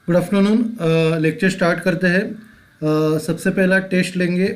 Good afternoon. Lecture start करते हैं। सबसे पहला टेस्ट लेंगे।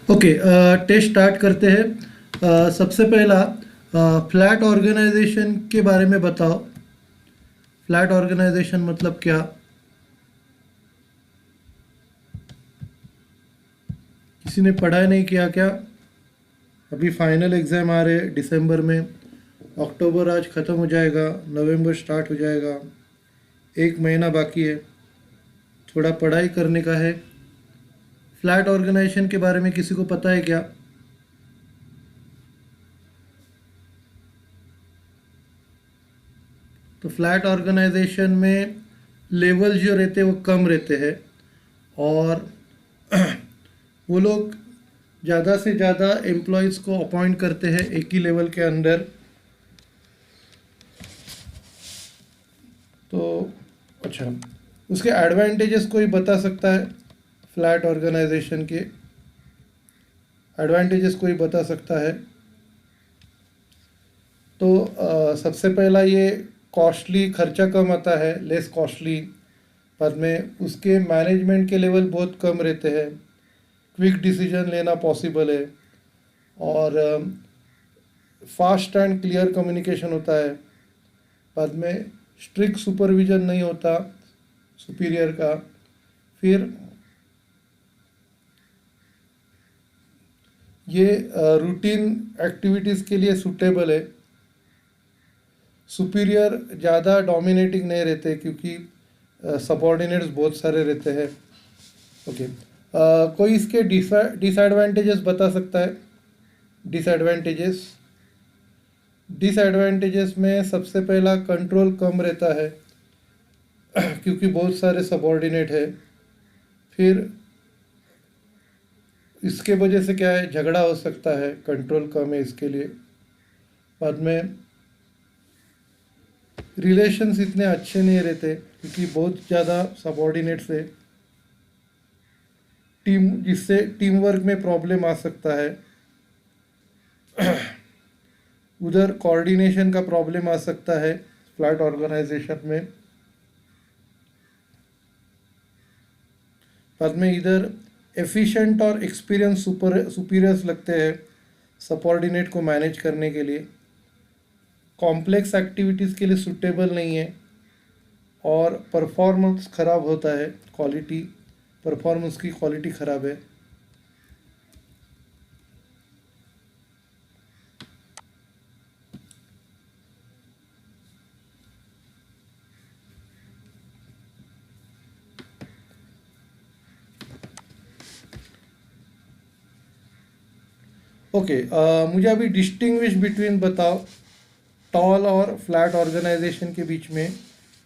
ओके, टेस्ट स्टार्ट करते हैं। सबसे पहला, फ्लैट ऑर्गेनाइजेशन के बारे में बताओ। फ्लैट ऑर्गेनाइजेशन मतलब क्या? किसी ने पढ़ाई नहीं किया क्या? अभी फाइनल एग्ज़ाम आ रहे दिसंबर में। अक्टूबर आज ख़त्म हो जाएगा, नवंबर स्टार्ट हो जाएगा, एक महीना बाकी है। थोड़ा पढ़ाई करने का है। फ्लैट ऑर्गेनाइजेशन के बारे में किसी को पता है क्या? तो फ्लैट ऑर्गेनाइजेशन में लेवल जो रहते हैं वो कम रहते हैं, और वो लोग ज़्यादा से ज़्यादा एम्प्लॉयज़ को अपॉइंट करते हैं एक ही लेवल के अंदर। तो अच्छा, उसके एडवांटेजेस कोई बता सकता है? फ्लैट ऑर्गेनाइजेशन के एडवांटेजेस कोई बता सकता है? तो सबसे पहला ये कॉस्टली, खर्चा कम आता है, लेस कॉस्टली। बाद में उसके मैनेजमेंट के लेवल बहुत कम रहते हैं, क्विक डिसीजन लेना पॉसिबल है, और फास्ट एंड क्लियर कम्युनिकेशन होता है। बाद में स्ट्रिक्ट सुपरविजन नहीं होता सुपीरियर का। फिर ये रूटीन एक्टिविटीज़ के लिए सूटेबल है। सुपीरियर ज़्यादा डोमिनेटिंग नहीं रहते क्योंकि सबॉर्डिनेट्स बहुत सारे रहते हैं। ओके, कोई इसके डिसएडवांटेजेस बता सकता है? डिसएडवांटेजेस डिसएडवांटेजेस में सबसे पहला कंट्रोल कम रहता है क्योंकि बहुत सारे सबॉर्डिनेट है। फिर इसके वजह से क्या है, झगड़ा हो सकता है, कंट्रोल कम है इसके लिए। बाद में रिलेशंस इतने अच्छे नहीं रहते क्योंकि बहुत ज़्यादा सबॉर्डिनेट्स है, जिससे टीम वर्क में प्रॉब्लम आ सकता है। उधर कोऑर्डिनेशन का प्रॉब्लम आ सकता है फ्लैट ऑर्गेनाइजेशन में। बाद में इधर एफिशिएंट और एक्सपीरियंस सुपीरियर्स लगते हैं सबॉर्डिनेट को मैनेज करने के लिए। कॉम्प्लेक्स एक्टिविटीज़ के लिए सूटेबल नहीं है, और परफॉर्मेंस ख़राब होता है, परफॉर्मेंस की क्वालिटी ख़राब है। ओके, मुझे अभी डिस्टिंग्विश बिटवीन बताओ, टॉल और फ्लैट ऑर्गेनाइजेशन के बीच में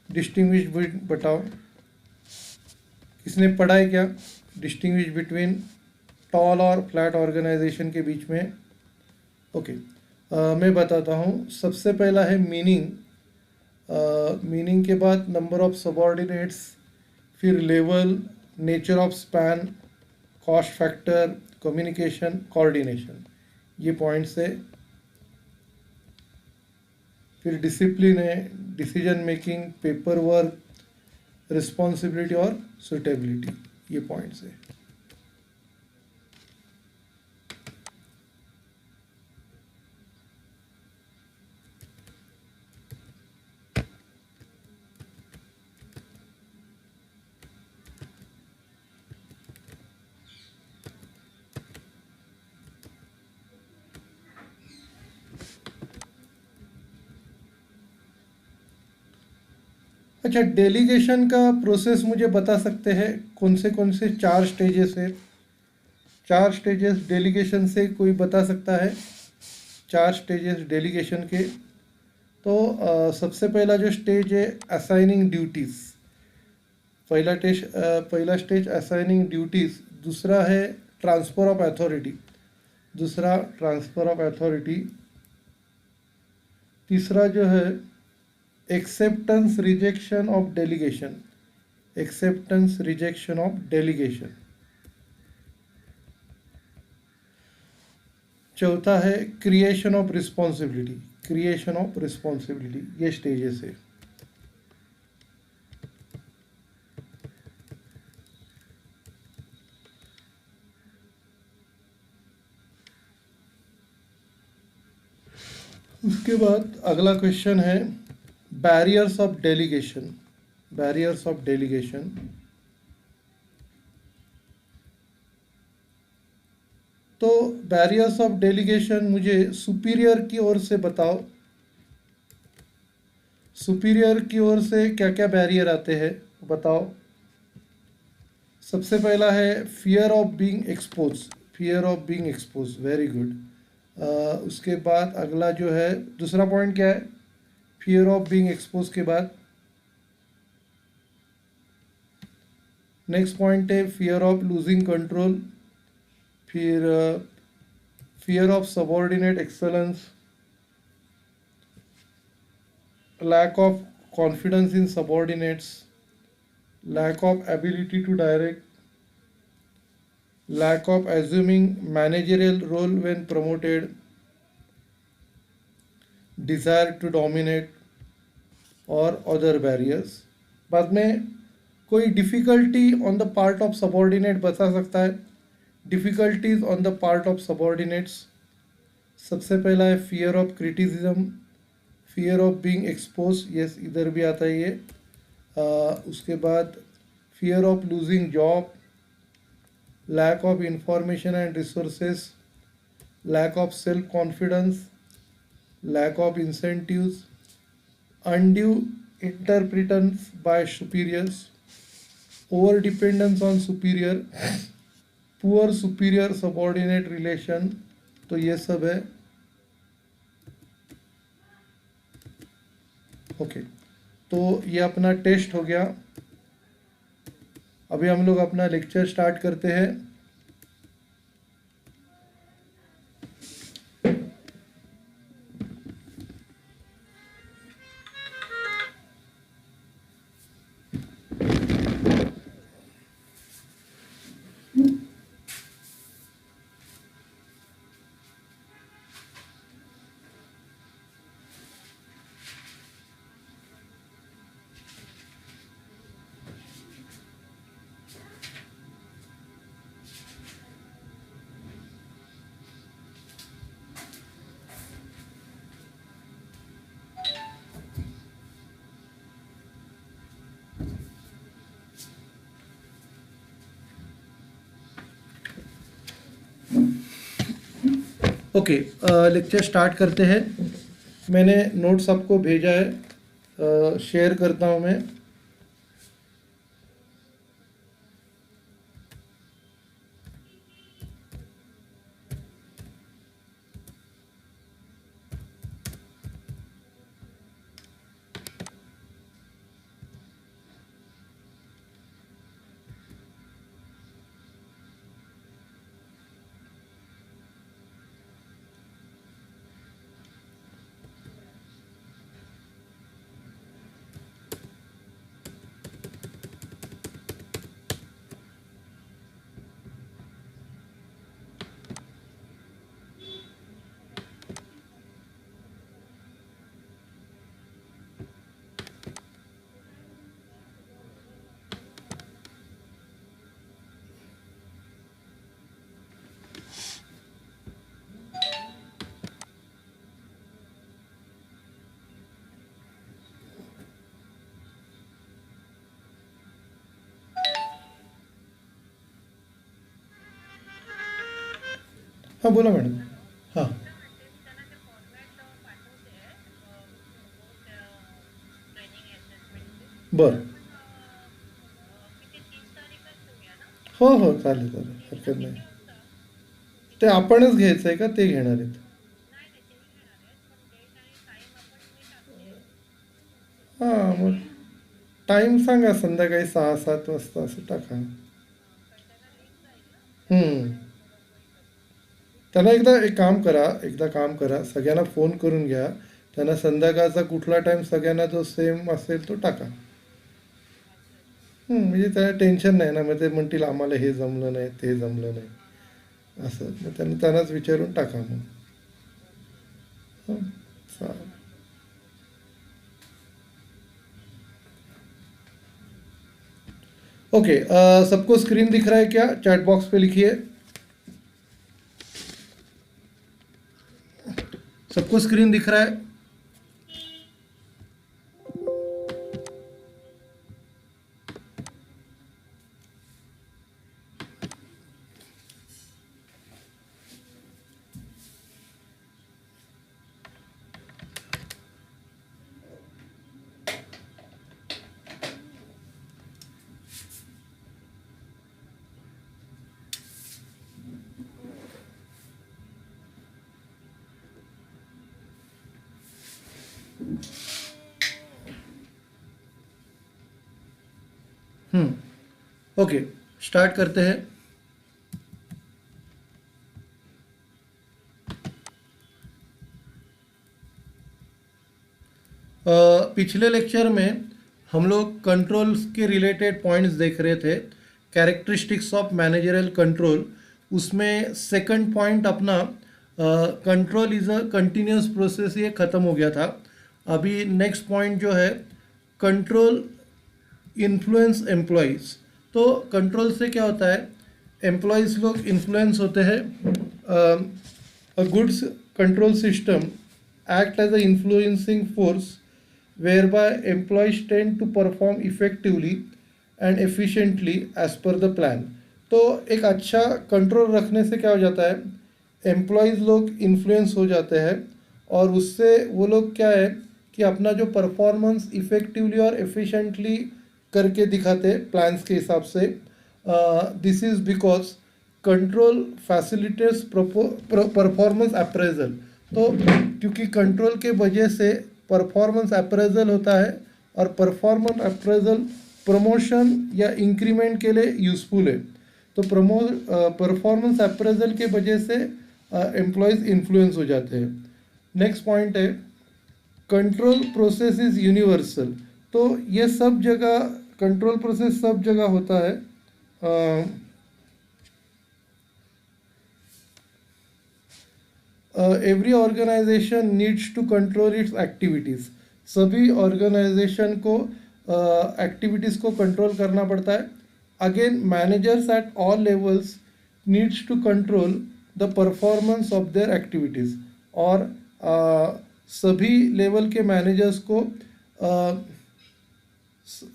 डिस्टिंग्विश बताओ। किसने पढ़ा है क्या? डिस्टिंग्विश बिटवीन टॉल और फ्लैट ऑर्गेनाइजेशन के बीच में। ओके, मैं बताता हूँ। सबसे पहला है मीनिंग। मीनिंग के बाद नंबर ऑफ सबॉर्डिनेट्स, फिर level, nature of span, cost factor, communication, coordination, ये पॉइंट्स है। फिर डिसिप्लिन है, decision making, paper work, responsibility और सुटेबिलिटी, ये पॉइंट्स है। अच्छा, डेलीगेशन का प्रोसेस मुझे बता सकते हैं? कौन से 4 स्टेजेस है? 4 स्टेजेस डेलीगेशन से कोई बता सकता है? 4 स्टेजेस डेलीगेशन के। तो सबसे पहला जो स्टेज है, असाइनिंग ड्यूटीज़। पहला स्टेज असाइनिंग ड्यूटीज़। दूसरा है ट्रांसफ़र ऑफ अथॉरिटी। तीसरा जो है एक्सेप्टेंस रिजेक्शन ऑफ डेलीगेशन। चौथा है क्रिएशन ऑफ रिस्पॉन्सिबिलिटी। ये स्टेजेस है। उसके बाद अगला क्वेश्चन है barriers of delegation. Barriers of delegation, तो बैरियर्स ऑफ डेलीगेशन मुझे सुपीरियर की ओर से बताओ, सुपीरियर की ओर से क्या क्या बैरियर आते हैं बताओ। सबसे पहला है fear of being expose, fear of being expose, very good. उसके बाद अगला जो है दूसरा पॉइंट क्या है फियर ऑफ बीइंग एक्सपोज के बाद। नेक्स्ट पॉइंट है फियर ऑफ लूजिंग कंट्रोल, फिर fear of subordinate excellence, lack of confidence in subordinates, lack of ability to direct, lack of assuming managerial role when promoted, desire to dominate और other barriers। बाद में कोई difficulty on the part of subordinate बता सकता है, difficulties on the part of subordinates. सबसे पहला है fear of criticism, fear of being expose, yes इधर भी आता है ये। उसके बाद fear of losing job, lack of information and resources, lack of self confidence, lack of incentives, undue interference by superiors, over dependence on superior, poor superior subordinate relation, तो ये सब है। ओके तो ये अपना टेस्ट हो गया। अभी हम लोग अपना लेक्चर स्टार्ट करते हैं। ओके लेक्चर स्टार्ट करते हैं। मैंने नोट्स आपको भेजा है, शेयर करता हूँ मैं। हाँ बोला मैडम। हाँ बरं, हो हो चालेल चालेल, हरकत नाही। ते आपणच घ्यायचं आहे का ते घेणार आहेत? हां मग टाईम सांगा, संध्याकाळी 6-7 वाजता असं टाका. हम्म. त्यांना एकदा एक काम करा, एकदा काम करा, सगळ्यांना फोन करून घ्या, त्यांना संध्याकाळचा कुठला टाईम सगळ्यांना जो सेम असेल तो टाका. म्हणजे त्याला टेन्शन नाही ना, मग ते म्हणतील आम्हाला हे जमलं नाही ते जमलं नाही असं, मग त्यांनाच विचारून टाका मग. हं, चालेल. ओके सबको स्क्रीन दिख रहा है क्या? चैट बॉक्स पे लिखिए। सबको स्क्रीन दिख रहा है? ओके, स्टार्ट करते हैं। पिछले लेक्चर में हम लोग कंट्रोल्स के रिलेटेड पॉइंट्स देख रहे थे, कैरेक्टरिस्टिक्स ऑफ मैनेजरियल कंट्रोल। उसमें सेकंड पॉइंट अपना control is a continuous process, ये ख़त्म हो गया था। अभी नेक्स्ट पॉइंट जो है कंट्रोल इन्फ्लुएंस एम्प्लॉयज़। तो कंट्रोल से क्या होता है, एम्प्लॉयज़ लोग इन्फ्लुएंस होते हैं। अ goods control system act as a influencing force whereby employees tend to perform effectively and efficiently as per the plan। तो एक अच्छा कंट्रोल रखने से क्या हो जाता है, एम्प्लॉयज़ लोग इन्फ्लुएंस हो जाते हैं और उससे वो लोग क्या है कि अपना जो परफॉर्मेंस इफ़ेक्टिवली और एफिशिएंटली करके दिखाते प्लान्स के हिसाब से। This is because control facilitates performance appraisal. तो क्योंकि कंट्रोल के वजह से परफॉर्मेंस अप्रेजल होता है और परफॉर्मेंस अप्रेजल प्रमोशन या इंक्रीमेंट के लिए यूज़फुल है। तो परफॉर्मेंस अप्रेजल के वजह से एम्प्लॉयज़ इन्फ्लुएंस हो जाते हैं। नेक्स्ट पॉइंट है कंट्रोल प्रोसेस इज़ यूनिवर्सल। तो ये सब जगह कंट्रोल प्रोसेस सब जगह होता है। Every organisation needs to control its activities. सभी ऑर्गेनाइजेशन को एक्टिविटीज़ को कंट्रोल करना पड़ता है। Again managers at all levels needs to control the performance of their activities. और सभी लेवल के मैनेजर्स को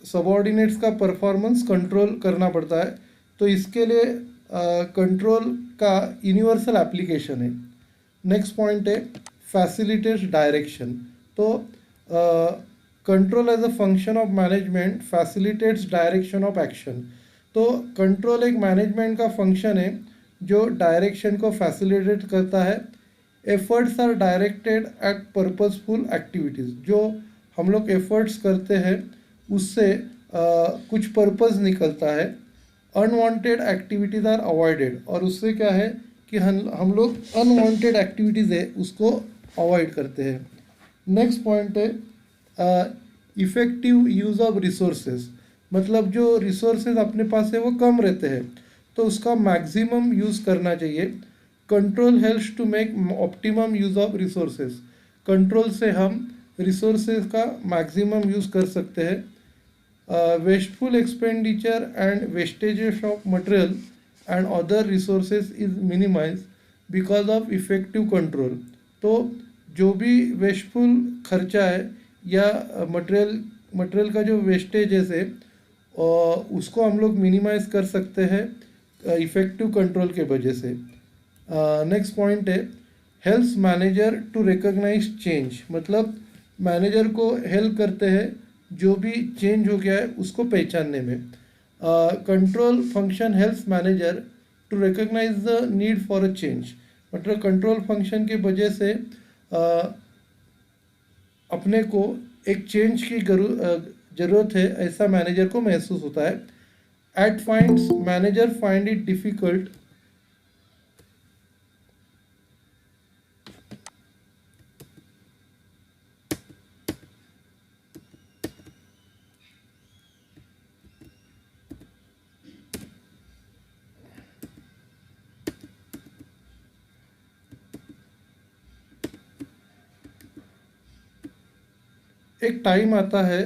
सबॉर्डिनेट्स का परफॉर्मेंस कंट्रोल करना पड़ता है। तो इसके लिए कंट्रोल का यूनिवर्सल एप्लीकेशन है। नेक्स्ट पॉइंट है फैसिलिटेट्स डायरेक्शन। तो control as a function of management facilitates direction of action. तो कंट्रोल एक मैनेजमेंट का फंक्शन है जो डायरेक्शन को फैसिलिटेट करता है। Efforts are directed at purposeful activities. जो हम लोग एफर्ट्स करते हैं उससे कुछ पर्पस निकलता है। Unwanted activities are avoided. और उससे क्या है कि हम लोग अनवांटेड एक्टिविटीज़ है उसको अवॉइड करते हैं। नेक्स्ट पॉइंट है इफ़ेक्टिव यूज़ ऑफ रिसोर्सेज। मतलब जो रिसोर्सेज अपने पास है वो कम रहते हैं तो उसका मैक्सिमम यूज़ करना चाहिए। Control helps to make optimum use of resources. Control से हम रिसोर्सेज का मैक्सिमम यूज़ कर सकते हैं। wasteful expenditure and wastages of material and other resources is minimized because of effective control। तो जो भी वेस्टफुल खर्चा है या मटेरियल का जो वेस्टेजेस है उसको हम लोग मिनिमाइज कर सकते हैं इफ़ेक्टिव कंट्रोल के वजह से। नेक्स्ट पॉइंट है helps manager to recognise change. मतलब मैनेजर को हेल्प करते हैं जो भी चेंज हो गया है उसको पहचानने में। Control function helps manager to recognise the need for a change. मतलब कंट्रोल फंक्शन की वजह से अपने को एक चेंज की ज़रूरत है ऐसा मैनेजर को महसूस होता है। At finds manager find it difficult एक टाइम आता है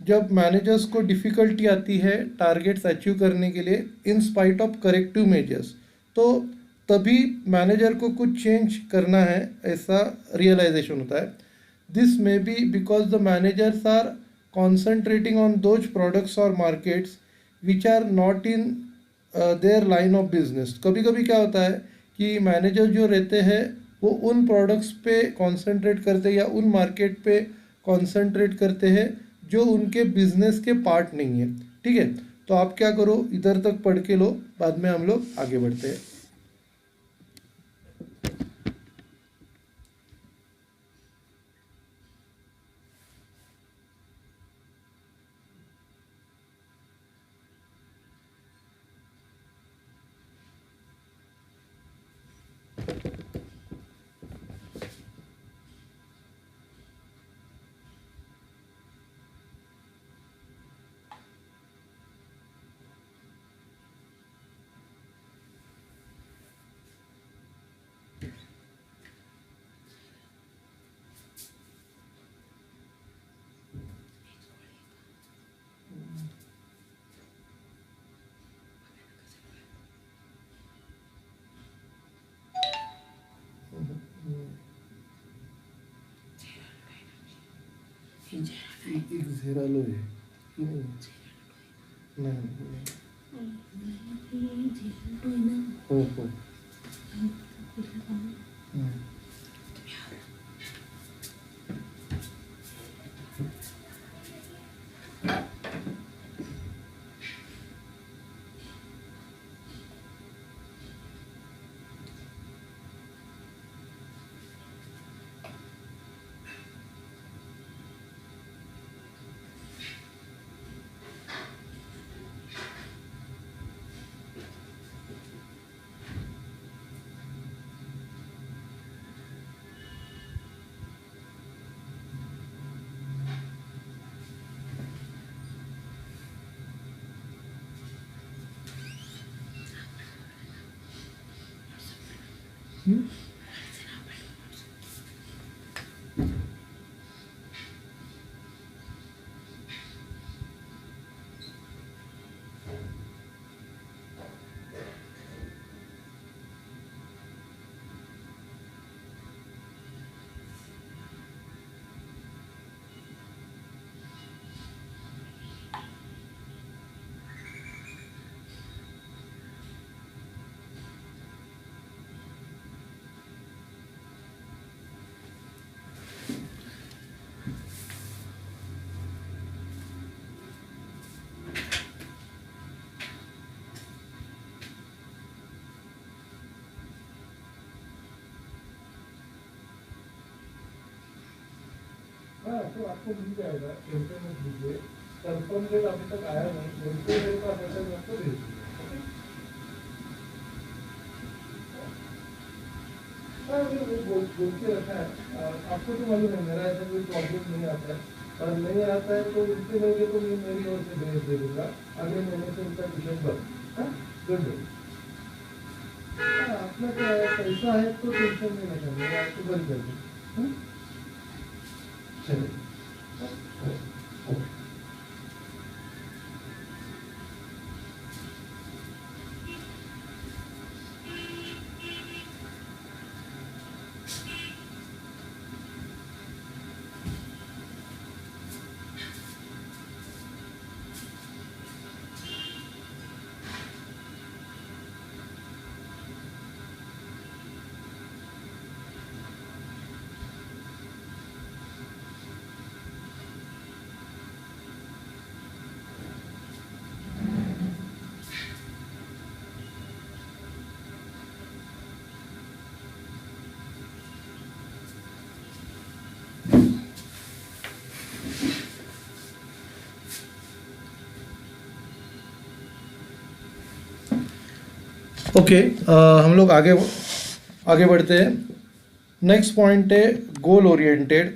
जब मैनेजर्स को डिफ़िकल्टी आती है टारगेट्स अचीव करने के लिए in spite of corrective measures. तो तभी मैनेजर को कुछ चेंज करना है, ऐसा रियलाइजेशन होता है. This may be because the managers are concentrating on those products और markets which are not in their line of business. कभी कभी क्या होता है कि मैनेजर जो रहते हैं वो उन प्रोडक्ट्स पे कॉन्सेंट्रेट करते हैं या उन मार्केट पे कॉन्सेंट्रेट करते हैं जो उनके बिजनेस के पार्ट नहीं है. ठीक है, तो आप क्या करो, इधर तक पढ़ के लो, बाद में हम लोग आगे बढ़ते हैं. एक झेरालो आहे की नाही? नाही. हो हो. हाँ, तो आपको मिल जाएगा, टेंशन मत लीजिए. कंफर्म डेट अभी तक आया नहीं, जैसे मेरे पास ऐसा मैं आपको भेज दूंगा. हाँ, वो बोल के रखा है. आपको तो मालूम है मेरा ऐसा कोई प्रॉब्लम नहीं आता है, और नहीं आता है तो उनसे लोगे तो मैं मेरी ओर से भेज दे दूँगा. अगले महीने से उनका ट्यूशन बंद. हाँ, गुड. अपना क्या है, पैसा है तो टेंशन नहीं लेना, मैं आपको बंद कर दूँ. चलिए. ओके, हम लोग आगे आगे बढ़ते हैं. नेक्स्ट पॉइंट है goal oriented.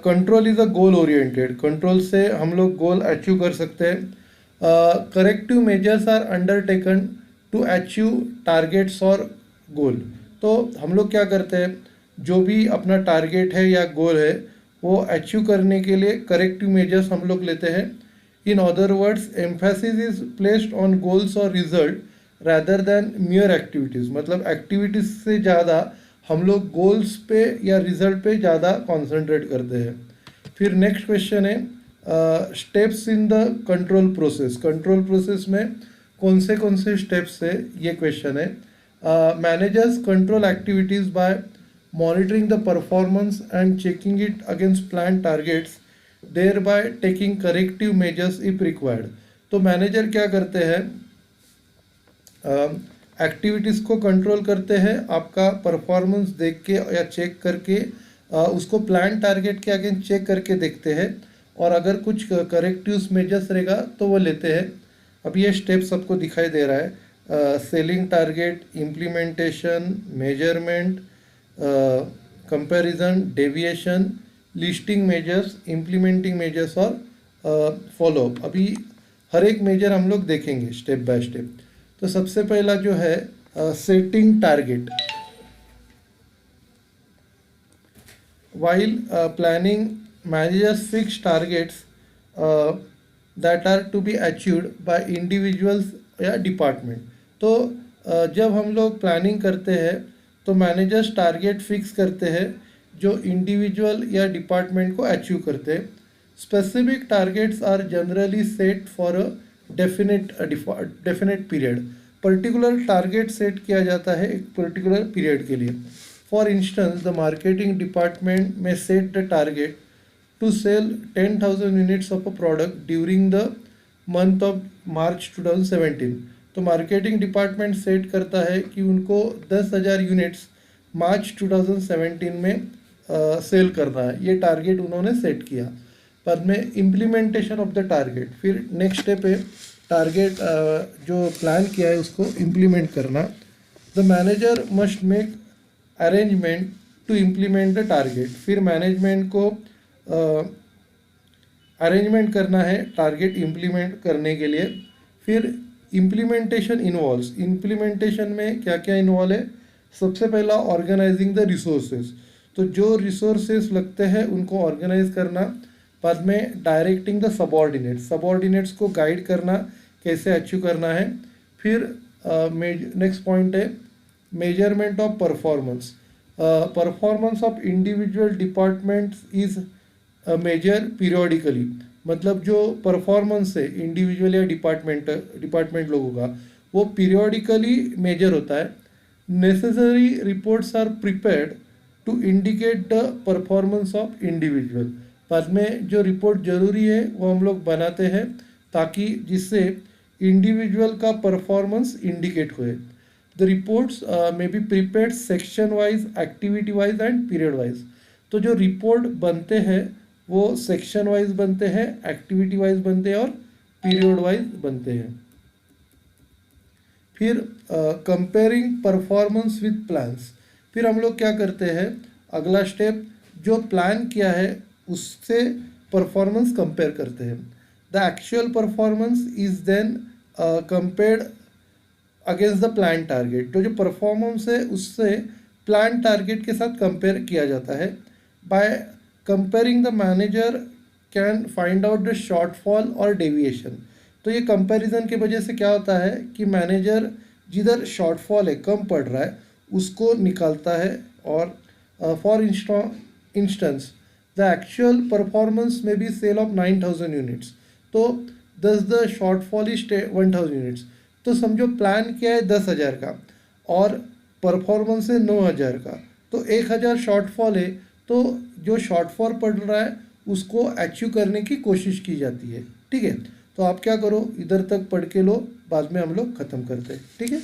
Control is a goal oriented. Control से हम लोग गोल अचीव कर सकते हैं. Corrective measures are undertaken to achieve targets और गोल. तो हम लोग क्या करते हैं, जो भी अपना टारगेट है या गोल है वो अचीव करने के लिए करेक्टिव मेजर्स हम लोग लेते हैं. In other words, emphasis is placed on goals और result rather than mere activities, मतलब एक्टिविटीज़ से ज़्यादा हम लोग गोल्स पे या रिजल्ट पे ज़्यादा कॉन्सेंट्रेट करते हैं। फिर नेक्स्ट क्वेश्चन है steps in the control process. Control process में कौन से स्टेप्स है, ये क्वेश्चन है। Managers control activities by monitoring the performance and checking it against planned targets, thereby taking corrective measures if required। तो मैनेजर क्या करते हैं, एक्टिविटीज़ को कंट्रोल करते हैं, आपका परफॉर्मेंस देख के या चेक करके उसको प्लान टारगेट के अगेंस्ट चेक करके देखते हैं, और अगर कुछ करेक्टिव मेजर्स रहेगा तो वो लेते हैं। अब ये स्टेप सबको दिखाई दे रहा है, selling target, implementation, measurement, comparison, deviation, listing measures, implementing measures और फॉलोअप। अभी हर एक मेजर हम लोग देखेंगे स्टेप बाय स्टेप। तो सबसे पहला जो है setting target. While planning managers fix targets that are to be achieved by individuals या डिपार्टमेंट। तो जब हम लोग प्लानिंग करते हैं तो मैनेजर्स टारगेट फिक्स करते हैं जो इंडिविजुअल या डिपार्टमेंट को अचीव करते हैं। Specific targets are generally set for a definite period. Particular target set किया जाता है एक पर्टिकुलर पीरियड के लिए। For instance the marketing department में set the target to sell 10,000 units of a product during the month of March 2017। तो marketing department set करता है कि उनको 10,000 यूनिट्स मार्च 2017 में सेल करना है। ये टारगेट उन्होंने सेट किया। बाद में इम्प्लीमेंटेशन ऑफ द टारगेट। फिर नेक्स्ट स्टेप है टारगेट जो प्लान किया है उसको इम्प्लीमेंट करना। The manager must make arrangement to implement the target. फिर मैनेजमेंट को अरेंजमेंट करना है टारगेट इम्प्लीमेंट करने के लिए। फिर इम्प्लीमेंटेशन इन्वॉल्व्स। इम्प्लीमेंटेशन में क्या क्या इन्वॉल्व है, सबसे पहला ऑर्गेनाइजिंग द रिसोर्सेज। तो जो रिसोर्सेज लगते हैं उनको ऑर्गेनाइज करना। बाद में डायरेक्टिंग द सबॉर्डिनेट्स। सबॉर्डिनेट्स को गाइड करना कैसे अचीव करना है। फिर नेक्स्ट पॉइंट है measurement of performance. Performance of individual departments is measure periodically. मतलब जो परफॉर्मेंस है इंडिविजुअल या डिपार्टमेंट लोगों का वो पीरियोडिकली मेजर होता है। Necessary reports are prepared to indicate the performance of individual. बाद में जो रिपोर्ट जरूरी है वो हम लोग बनाते हैं ताकि जिससे इंडिविजुअल का परफॉर्मेंस इंडिकेट होए। द रिपोर्ट्स में be prepared section wise, activity wise and period wise. तो जो रिपोर्ट बनते हैं वो सेक्शन वाइज बनते हैं, एक्टिविटी वाइज बनते हैं और पीरियड वाइज बनते हैं। फिर कंपेयरिंग परफॉर्मेंस विद प्लान्स। फिर हम लोग क्या करते हैं, अगला स्टेप जो प्लान किया है उससे परफॉर्मेंस कंपेयर करते हैं। The actual performance is then compared against the plan target. तो जो परफॉर्मेंस है उससे प्लान टारगेट के साथ कंपेयर किया जाता है। By comparing the manager can find out the shortfall और डेविएशन। तो ये कंपैरिजन की वजह से क्या होता है कि मैनेजर जिधर शॉर्टफॉल है, कम पड़ रहा है, उसको निकालता है। और for instance the actual performance में बी सेल ऑफ 9,000 यूनिट्स, तो दस द शॉर्टफॉल इज 1,000 यूनिट्स। तो समझो प्लान किया है 10,000 का और परफॉर्मेंस है 9,000 का, तो 1,000 शॉर्टफॉल है। तो जो शॉर्टफॉल पड़ रहा है उसको अचीव करने की कोशिश की जाती है। ठीक है, तो आप क्या करो, इधर तक पढ़ के लो, बाद में हम लोग ख़त्म करते हैं। ठीक है।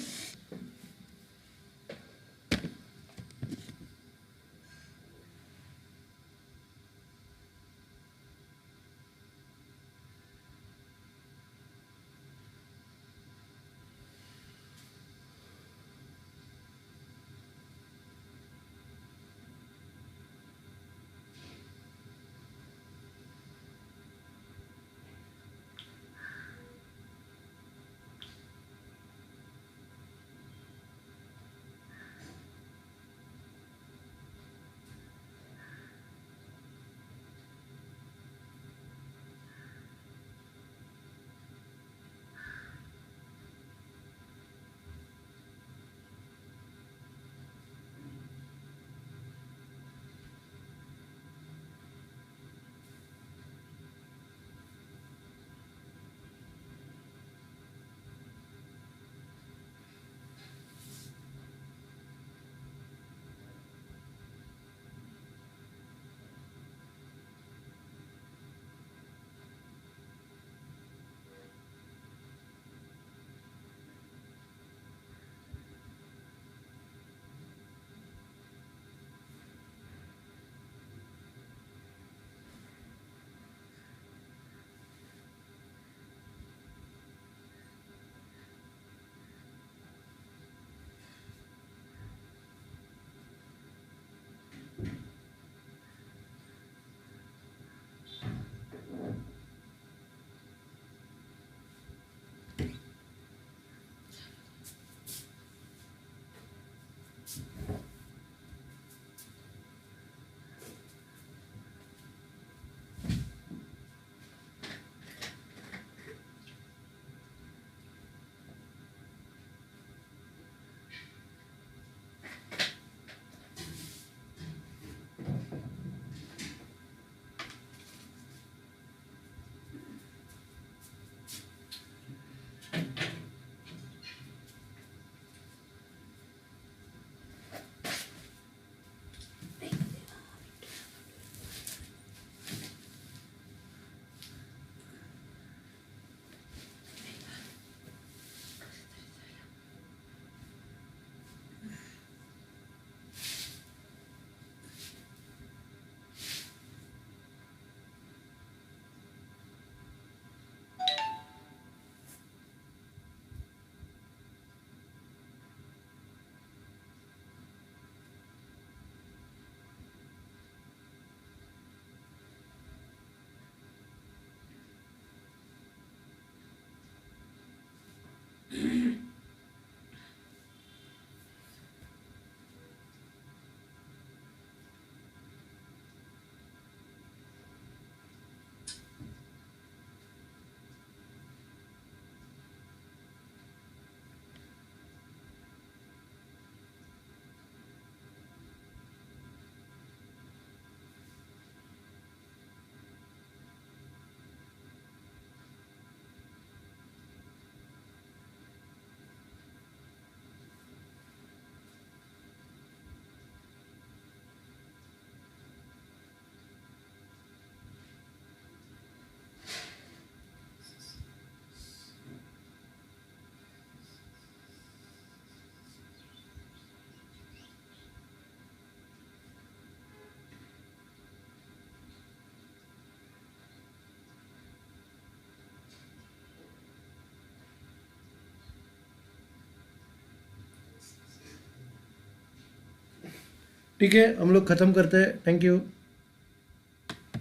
ठीक है, हम लोग ख़त्म करते हैं। Thank you.